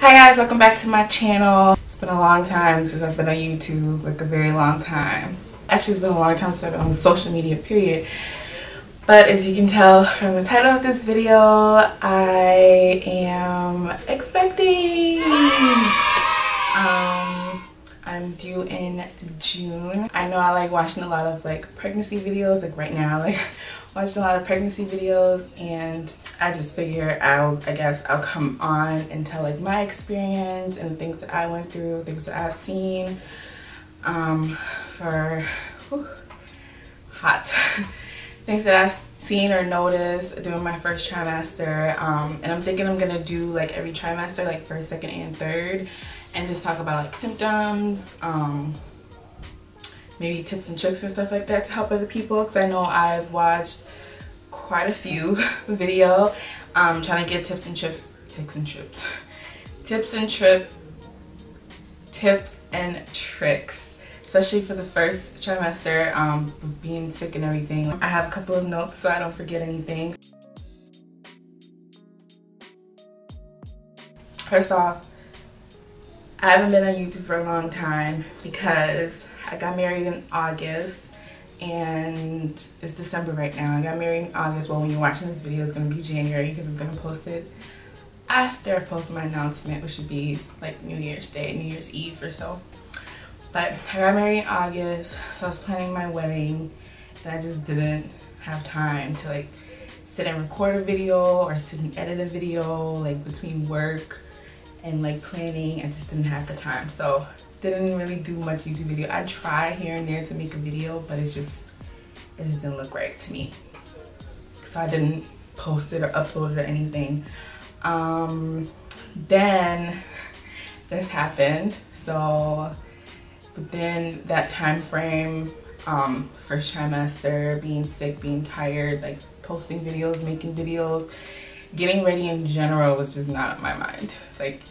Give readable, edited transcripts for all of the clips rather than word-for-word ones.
Hi guys, welcome back to my channel. It's been a long time since I've been on YouTube, like a very long time. Actually, it's been a long time since I've been on social media, period. But as you can tell from the title of this video, I am expecting. I'm due in June. I know I like watching a lot of like pregnancy videos, like right now, like watching a lot of pregnancy videos, and I just figure I guess I'll come on and tell like my experience and the things that I went through, things that I've seen things that I've seen or noticed during my first trimester, and I'm thinking I'm gonna do like every trimester, like first, second, and third, and just talk about like symptoms, maybe tips and tricks and stuff like that to help other people, because I know I've watched quite a few video trying to get tips and tricks, especially for the first trimester, being sick and everything. I have a couple of notes so I don't forget anything. First off, I haven't been on YouTube for a long time because I got married in August and it's December right now. I got married in August. Well, when you're watching this video, it's going to be January because I'm going to post it after I post my announcement, which should be like New Year's Day, New Year's Eve or so. But I got married in August, so I was planning my wedding and I just didn't have time to like sit and record a video or sit and edit a video, like between work and like planning. I just didn't have the time, so didn't really do much YouTube video. I try here and there to make a video, but it just didn't look right to me, so I didn't post it or upload it or anything. Then this happened, so within that time frame, first trimester, being sick, being tired, like posting videos, making videos, getting ready in general was just not on my mind. Like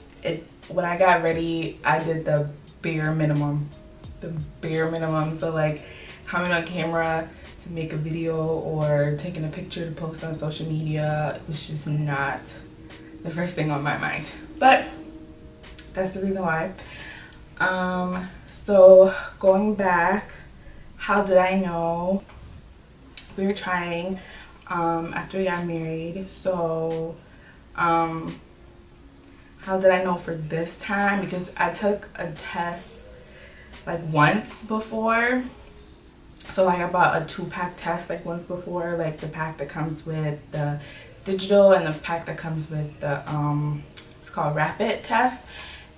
when I got ready, I did the bare minimum, so like coming on camera to make a video or taking a picture to post on social media was just not the first thing on my mind, but that's the reason why. So going back, how did I know? We were trying after we got married, so how did I know for this time? Because I took a test like once before. So like I bought a 2-pack test like once before, like the pack that comes with the digital and the pack that comes with the it's called rapid test.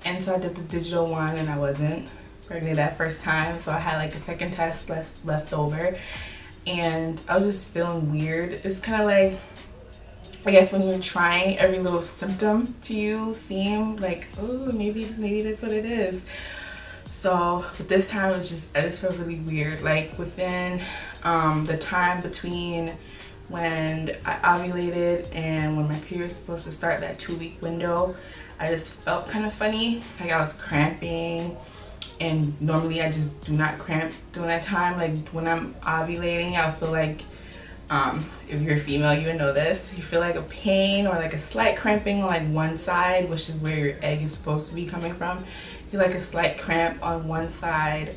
And so I did the digital one and I wasn't pregnant that first time, so I had like a second test left over, and I was just feeling weird. It's kind of like, I guess when you're trying, every little symptom to you seem like, oh, maybe that's what it is. So but this time I just felt really weird. Like within the time between when I ovulated and when my period was supposed to start, that 2-week window, I just felt kind of funny, like I was cramping. And normally I just do not cramp during that time. Like when I'm ovulating, I'll feel like, if you're a female, you would know this, you feel like a pain or like a slight cramping on like one side, which is where your egg is supposed to be coming from. You feel like a slight cramp on one side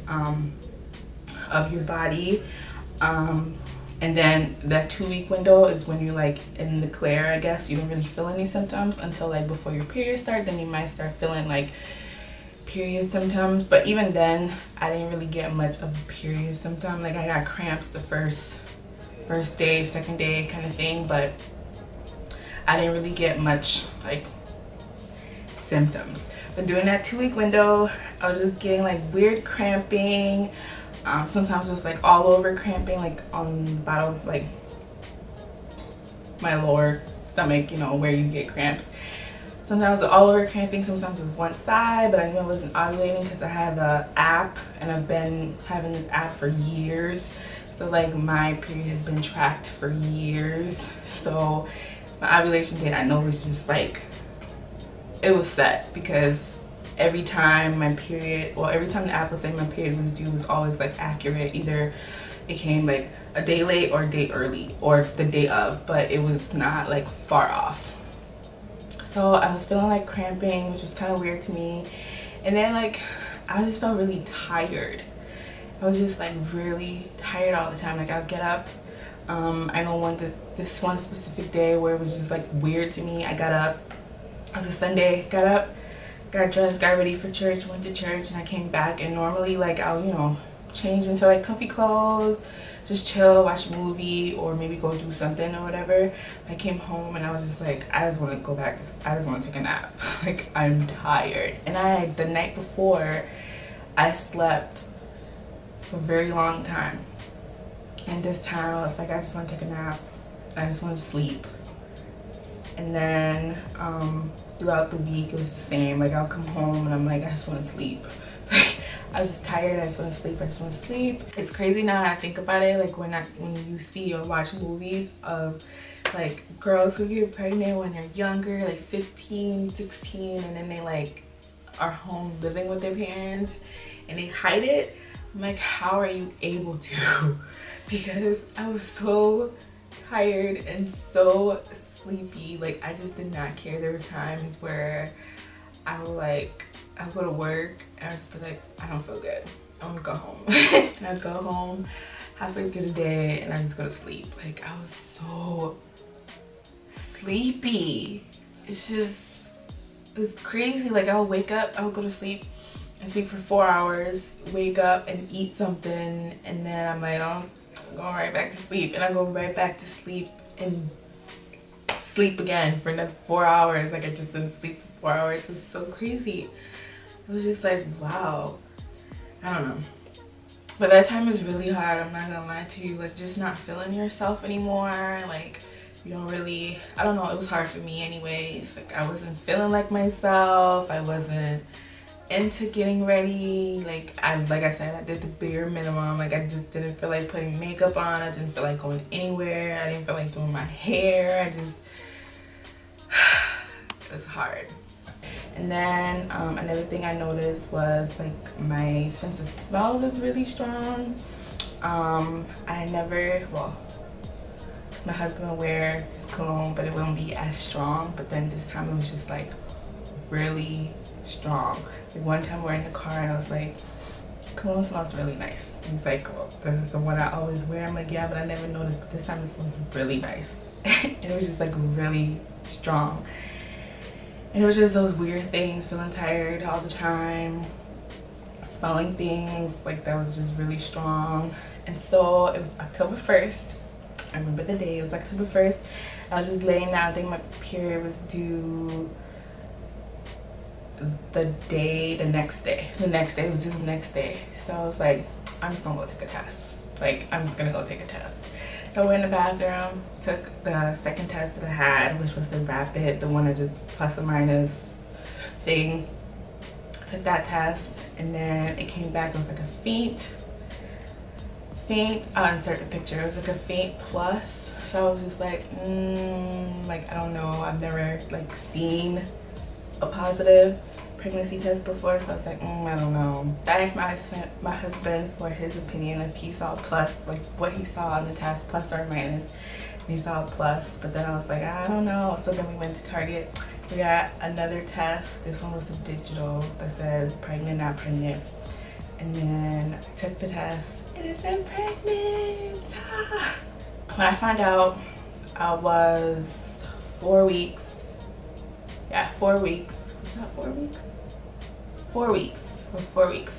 of your body, and then that 2-week window is when you're like in the clear, I guess. You don't really feel any symptoms until like before your period starts. Then you might start feeling like period symptoms, but even then I didn't really get much of a period symptom. Like I got cramps the first day, second day kind of thing, but I didn't really get much like symptoms. But during that 2-week window, I was just getting like weird cramping. Sometimes it was like all over cramping, like on the bottom, like my lower stomach, you know, where you get cramps. Sometimes it was all over cramping, sometimes it was one side, but I knew I wasn't ovulating because I had the app, and I've been having this app for years. So like my period has been tracked for years. So my ovulation date, I know, was just like, it was set, because every time my period, well, every time the app would say my period was due, it was always like accurate. Either it came like a day late or a day early or the day of, but it was not like far off. So I was feeling like cramping, which was kind of weird to me. And then like I just felt really tired. I was just like really tired all the time. Like I'll get up. I know this one specific day where it was just like weird to me. I got up. It was a Sunday. Got up, got dressed, got ready for church, went to church, and I came back. And normally like I'll, you know, change into like comfy clothes, just chill, watch a movie, or maybe go do something or whatever. I came home and I was just like, I just want to go back. I just want to take a nap. Like I'm tired. And the night before, I slept for a very long time. And this time I was like, I just want to take a nap. I just want to sleep. And then throughout the week it was the same. Like I'll come home and I'm like, I just want to sleep. I was just tired. I just want to sleep. I just want to sleep. It's crazy now that I think about it. Like when you see or watch movies of like girls who get pregnant when they're younger, like 15, 16, and then they like are home living with their parents and they hide it. I'm like, how are you able to? Because I was so tired and so sleepy. Like I just did not care. There were times where I would go to work and I was just like, I don't feel good. I want to go home. And I'd go home halfway through the day and I just go to sleep. Like I was so sleepy. It was crazy. Like I'll wake up, I'll go to sleep and sleep for 4 hours, wake up and eat something, and then I'm like, oh, I'm going right back to sleep, and I go right back to sleep and sleep again for another 4 hours. Like I just didn't sleep for 4 hours. It was so crazy. It was just like, wow. I don't know. But that time is really hard, I'm not gonna lie to you. Like just not feeling yourself anymore. Like you don't really, I don't know, it was hard for me anyways. Like I wasn't feeling like myself. I wasn't into getting ready. Like I said, I did the bare minimum. Like I just didn't feel like putting makeup on. I didn't feel like going anywhere. I didn't feel like doing my hair. It was hard. And then another thing I noticed was like my sense of smell was really strong. I never, well, cause my husband would wear his cologne, but it wouldn't be as strong. But then this time it was just like really strong. Like one time we're in the car and I was like, cologne smells really nice. And he's like, well, this is the one I always wear. I'm like, yeah, but I never noticed, but this time it smells really nice. And it was just like really strong. And it was just those weird things, feeling tired all the time, smelling things, like that was just really strong. And so it was October 1st. I remember the day, it was October 1st. I was just laying down, I think my period was due the next day. The next day, it was just the next day. So I was like, I'm just gonna go take a test. Like, I'm just gonna go take a test. So I went in the bathroom, took the second test that I had, which was the rapid, the one that just plus or minus thing. Took that test, and then it came back, it was like a faint, I'll insert the picture, it was like a faint plus. So I was just like, like, I don't know, I've never like seen a positive pregnancy test before, so I was like, I don't know. I asked my husband for his opinion if he saw a plus, like what he saw on the test, plus or minus, and he saw a plus. But then I was like, I don't know. So then we went to Target, we got another test. This one was a digital that said pregnant, not pregnant. And then I took the test and it said pregnant. When I found out, I was 4 weeks. Yeah, 4 weeks. Was that 4 weeks? 4 weeks. It was 4 weeks.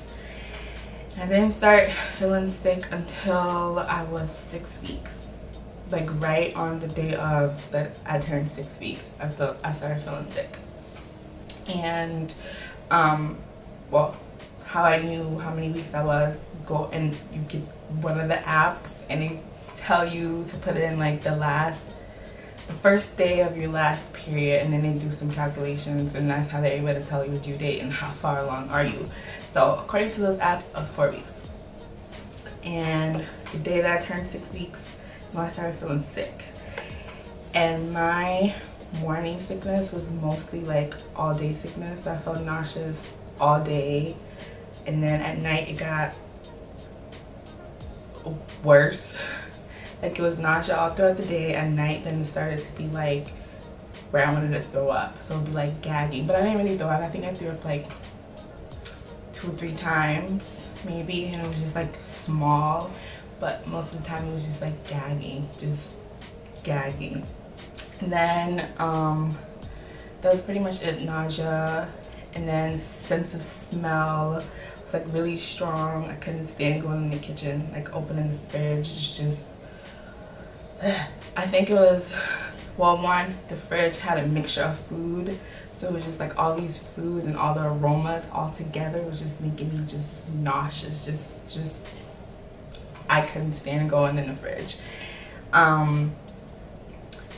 I didn't start feeling sick until I was 6 weeks. Like right on the day of that I turned 6 weeks, I started feeling sick. And well, how I knew how many weeks I was, go and you get one of the apps and they tell you to put in like the first day of your last period, and then they do some calculations, and that's how they're able to tell you a due date and how far along are you. So according to those apps, I was 4 weeks. And the day that I turned 6 weeks is when I started feeling sick. And my morning sickness was mostly like all day sickness. I felt nauseous all day, and then at night it got worse. Like it was nausea all throughout the day. At night then it started to be like where I wanted to throw up, so it'd be like gagging. But I didn't really throw up. I think I threw up like 2 or 3 times maybe, and it was just like small, but most of the time it was just like gagging, And then that was pretty much it. Nausea, and then sense of smell was like really strong. I couldn't stand going in the kitchen, like opening the fridge. It's just I think it was, well, one, the fridge had a mixture of food, so it was just like all these food and all the aromas all together was just making me just nauseous. Just I couldn't stand going in the fridge. And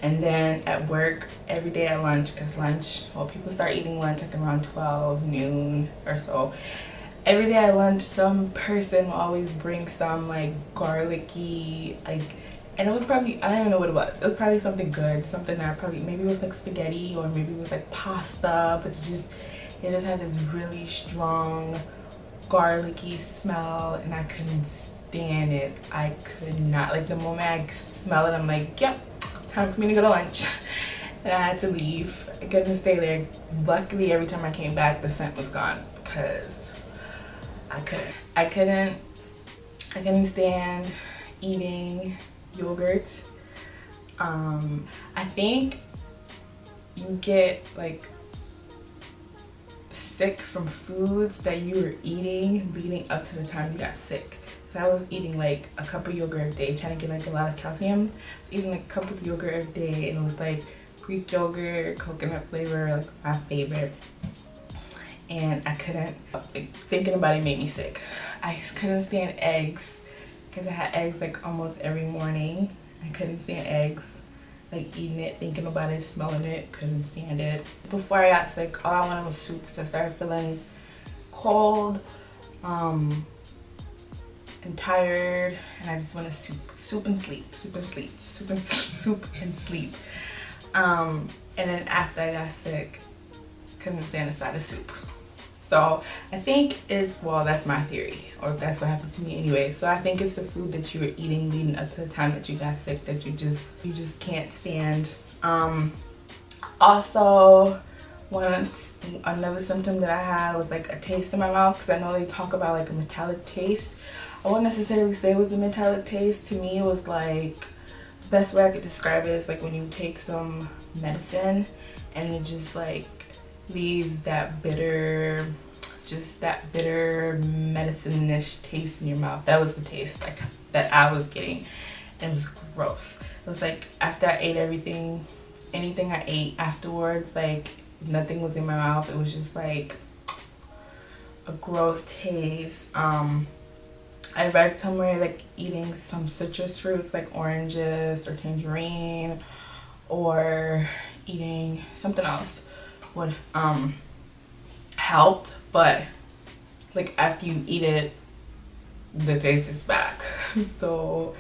then at work, every day at lunch, because lunch, well, people start eating lunch like around 12 noon or so. Every day at lunch, some person will always bring some like garlicky, like, and it was probably, I don't even know what it was. It was probably something good, something that probably, maybe it was like spaghetti, or maybe it was like pasta, but it just had this really strong garlicky smell, and I couldn't stand it. I could not, like, the moment I smell it, I'm like, yep, time for me to go to lunch. And I had to leave. I couldn't stay there. Luckily, every time I came back, the scent was gone, because I couldn't stand eating yogurt. I think you get like sick from foods that you were eating leading up to the time you got sick. So I was eating like a cup of yogurt a day, trying to get like a lot of calcium. I was eating like a cup of yogurt a day, and it was like Greek yogurt, coconut flavor, like my favorite. And I couldn't, like, thinking about it made me sick. I couldn't stand eggs, because I had eggs like almost every morning. I couldn't stand eggs, like eating it, thinking about it, smelling it, couldn't stand it. Before I got sick, all I wanted was soup, so I started feeling cold and tired, and I just wanted soup and sleep. And then after I got sick, couldn't stand the sight of soup. So I think it's, well, that's my theory, or that's what happened to me anyway. So I think it's the food that you were eating leading up to the time that you got sick that you just can't stand. Also, another symptom that I had was like a taste in my mouth, because I know they talk about like a metallic taste. I wouldn't necessarily say it was a metallic taste. To me, it was like, the best way I could describe it is like when you take some medicine and it just like leaves that bitter, just that bitter medicine-ish taste in your mouth. That was the taste like that I was getting, and it was gross. It was like after I ate anything I ate afterwards, like nothing was in my mouth. It was just like a gross taste. I read somewhere like eating some citrus fruits like oranges or tangerine, or eating something else would helped, but like after you eat it, the taste is back. So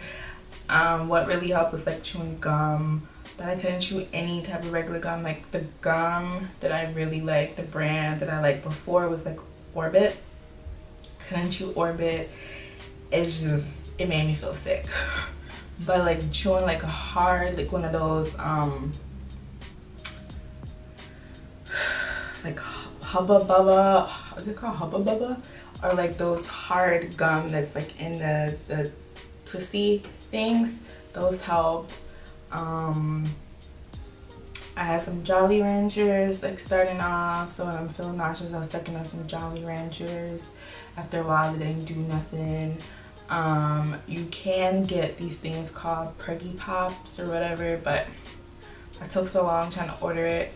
what really helped was like chewing gum, but I couldn't chew any type of regular gum. Like the gum that I really liked, the brand that I liked before was like Orbit. Couldn't chew Orbit. It's just, it made me feel sick. But like chewing like a hard, like one of those like Hubba Bubba, is it called Hubba Bubba? Or like those hard gum that's like in the twisty things, those helped. I had some Jolly Ranchers like starting off, so when I'm feeling nauseous, I was sucking on some Jolly Ranchers. After a while, they didn't do nothing. You can get these things called Preggy Pops or whatever, but I took so long trying to order it.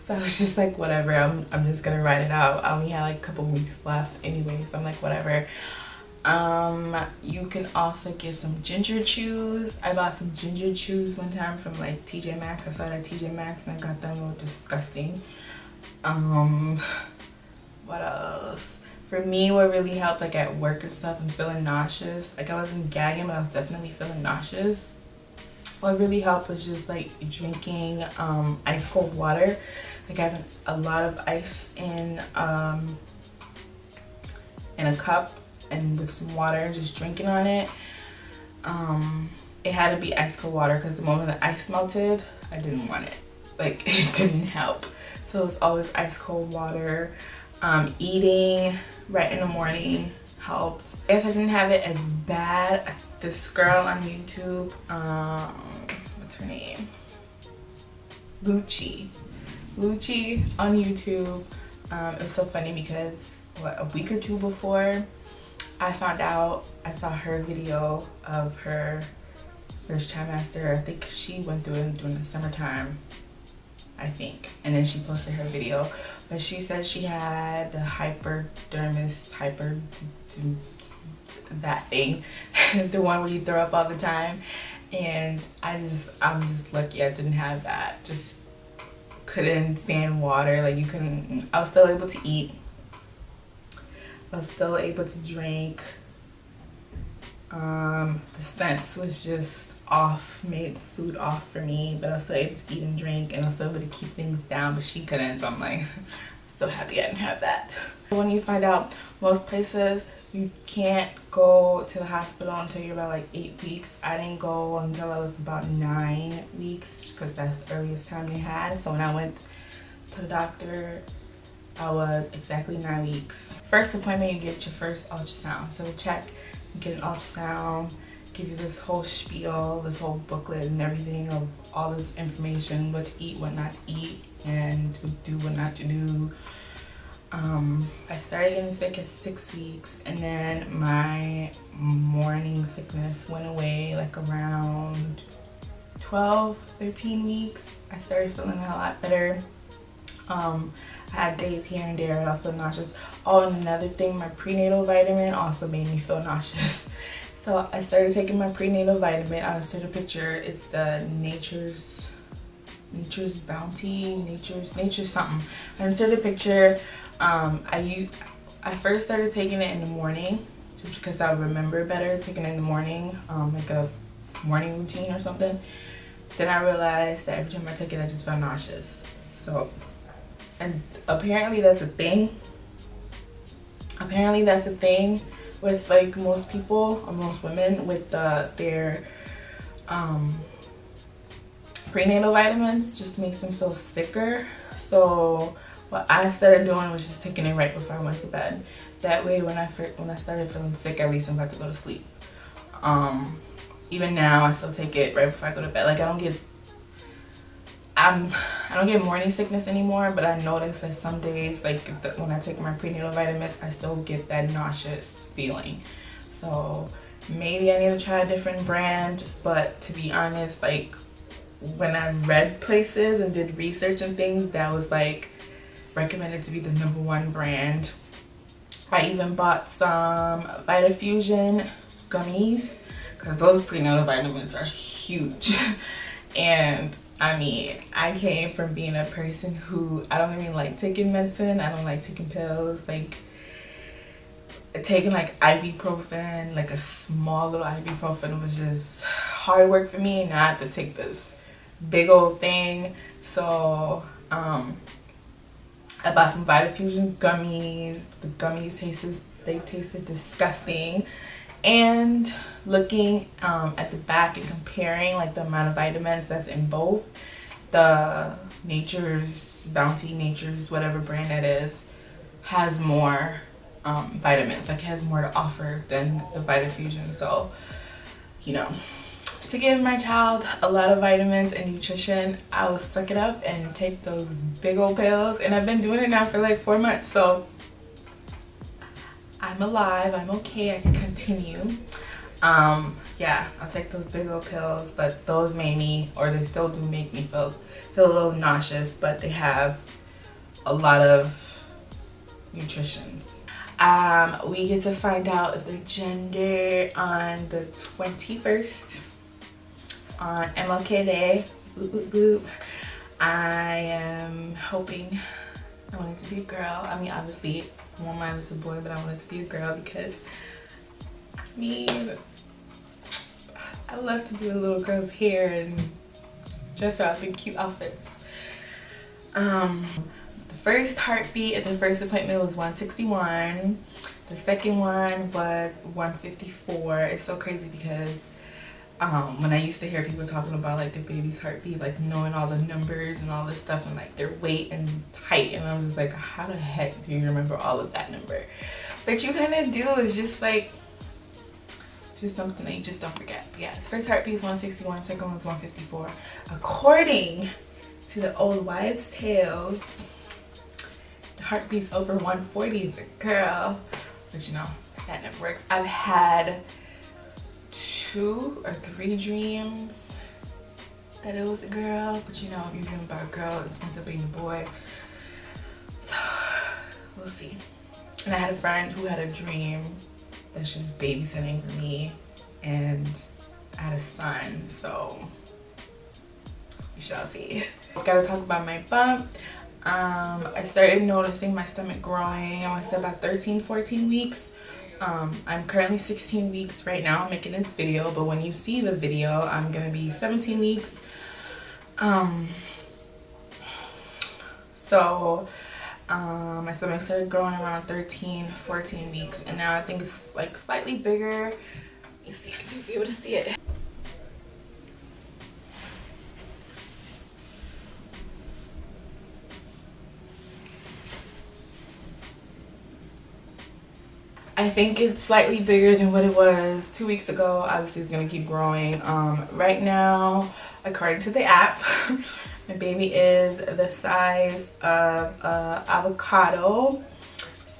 So I was just like, whatever, I'm just gonna write it out. I only had like a couple weeks left anyway, so I'm like, whatever. You can also get some ginger chews. I bought some ginger chews one time from like TJ Maxx. I saw it at TJ Maxx and I got them. They were disgusting. What else? For me, what really helped, like at work and stuff, and feeling nauseous, like I wasn't gagging, but I was definitely feeling nauseous. What really helped was just like drinking ice cold water. Like having a lot of ice in a cup and with some water and just drinking on it. It had to be ice cold water, because the moment the ice melted, I didn't want it. like it didn't help. So it's always ice cold water. Eating right in the morning helped. I guess I didn't have it as bad. This girl on YouTube, what's her name? Wokie on YouTube. It was so funny because what, a week or two before I found out, I saw her video of her first trimester. I think she went through it during the summertime, I think, and then she posted her video. But she said she had the hypodermis, that thing, the one where you throw up all the time. And I'm just lucky I didn't have that. Just couldn't stand water. Like, you couldn't. I was still able to eat. I was still able to drink. The sense was just off, made food off for me, but I was still able to eat and drink, and I was still able to keep things down, but she couldn't. So I'm like, so happy I didn't have that. When you find out, most places you can't go to the hospital until you're about like 8 weeks. I didn't go until I was about 9 weeks because that's the earliest time they had. So when I went to the doctor, I was exactly 9 weeks. First appointment, you get your first ultrasound. So they check, you get an ultrasound, give you this whole spiel, this whole booklet and everything of all this information, what to eat, what not to eat, and to do, what not to do. I started getting sick at 6 weeks, and then my morning sickness went away like around 12, 13 weeks. I started feeling a lot better. I had days here and there I felt nauseous. Oh, and another thing, my prenatal vitamin also made me feel nauseous. So I started taking my prenatal vitamin. I'll insert a picture. It's the Nature's Bounty, Nature's something. I inserted a picture. I first started taking it in the morning just because I remember better taking it in the morning, like a morning routine or something. Then I realized that every time I took it, I just felt nauseous. So, and apparently that's a thing. Apparently that's a thing with like most people or most women with their prenatal vitamins. Just makes them feel sicker. So what I started doing was just taking it right before I went to bed. That way when I started feeling sick, at least I'm about to go to sleep. Even now I still take it right before I go to bed. Like I don't get morning sickness anymore, but I notice that some days, like when I take my prenatal vitamins, I still get that nauseous feeling. So maybe I need to try a different brand, but to be honest, like when I read places and did research and things, that was like recommended to be the #1 brand. I even bought some Vitafusion gummies because those prenatal vitamins are huge. And I mean, I came from being a person who, I don't even like taking medicine. I don't like taking pills. Like taking like ibuprofen, like a small little ibuprofen, was just hard work for me. And I have to take this big old thing. So I bought some Vitafusion gummies. The gummies tasted disgusting. And looking at the back and comparing like the amount of vitamins that's in both, the Nature's Bounty, Nature's whatever brand that is, has more vitamins. Like it has more to offer than the Vitafusion. So, you know, to give my child a lot of vitamins and nutrition, I will suck it up and take those big old pills. And I've been doing it now for like 4 months. So I'm alive, I'm okay, I can continue. Yeah, I'll take those big old pills, but those made me, or they still do make me feel a little nauseous, but they have a lot of nutrition. We get to find out the gender on the 21st on MLK Day. Boop, boop, boop. I am hoping, I want it to be a girl. I mean, obviously, one mine was a boy, but I wanted to be a girl because, I mean, I love to do a little girl's hair and dress her up in cute outfits. The first heartbeat at the first appointment was 161. The second one was 154. It's so crazy because when I used to hear people talking about like their baby's heartbeat, like knowing all the numbers and all this stuff and like their weight and height, and I was like, how the heck do you remember all of that number? But you kind of do. It's just like, just something that you just don't forget. But yeah, the first heartbeat is 161, second one's 154. According to the old wives' tales, the heartbeat's over 140 is a girl. But you know, that never works. I've had 2 or 3 dreams that it was a girl, but you know, if you dream about a girl, it ends up being a boy. So we'll see. And I had a friend who had a dream that she was babysitting for me, and I had a son, so we shall see. I've got to talk about my bump. I started noticing my stomach growing, I want to say about 13-14 weeks. I'm currently 16 weeks right now making this video, but when you see the video, I'm gonna be 17 weeks. My stomach started growing around 13-14 weeks, and now I think it's like slightly bigger. Let me see if you'll be able to see it. I think it's slightly bigger than what it was 2 weeks ago. Obviously, it's gonna keep growing. Right now, according to the app, my baby is the size of an avocado.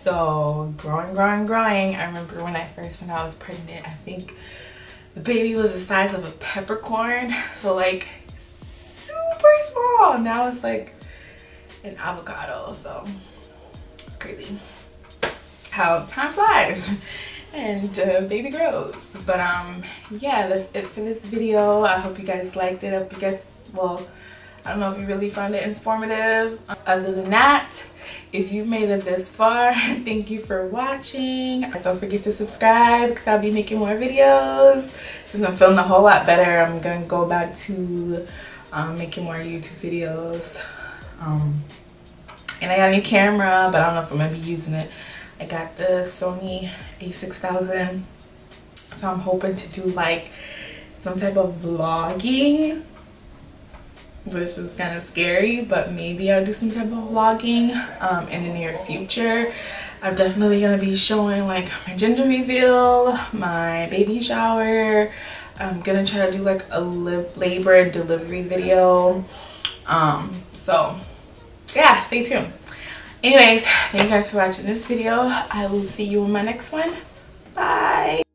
So growing. I remember when I was pregnant, I think the baby was the size of a peppercorn. So like super small. Now it's like an avocado. So it's crazy how time flies and baby grows. But yeah, that's it for this video. I hope you guys liked it. I hope you guys, well, I don't know if you really found it informative. Other than that, if you made it this far, thank you for watching. Don't forget to subscribe because I'll be making more videos. Since I'm feeling a whole lot better, I'm gonna go back to making more YouTube videos. And I got a new camera, but I don't know if I'm gonna be using it. I got the Sony a6000, so I'm hoping to do like some type of vlogging, which was kind of scary, but maybe I'll do some type of vlogging in the near future. I'm definitely gonna be showing like my gender reveal, my baby shower. I'm gonna try to do like a labor and delivery video. So yeah, stay tuned. Anyways, thank you guys for watching this video. I will see you in my next one. Bye.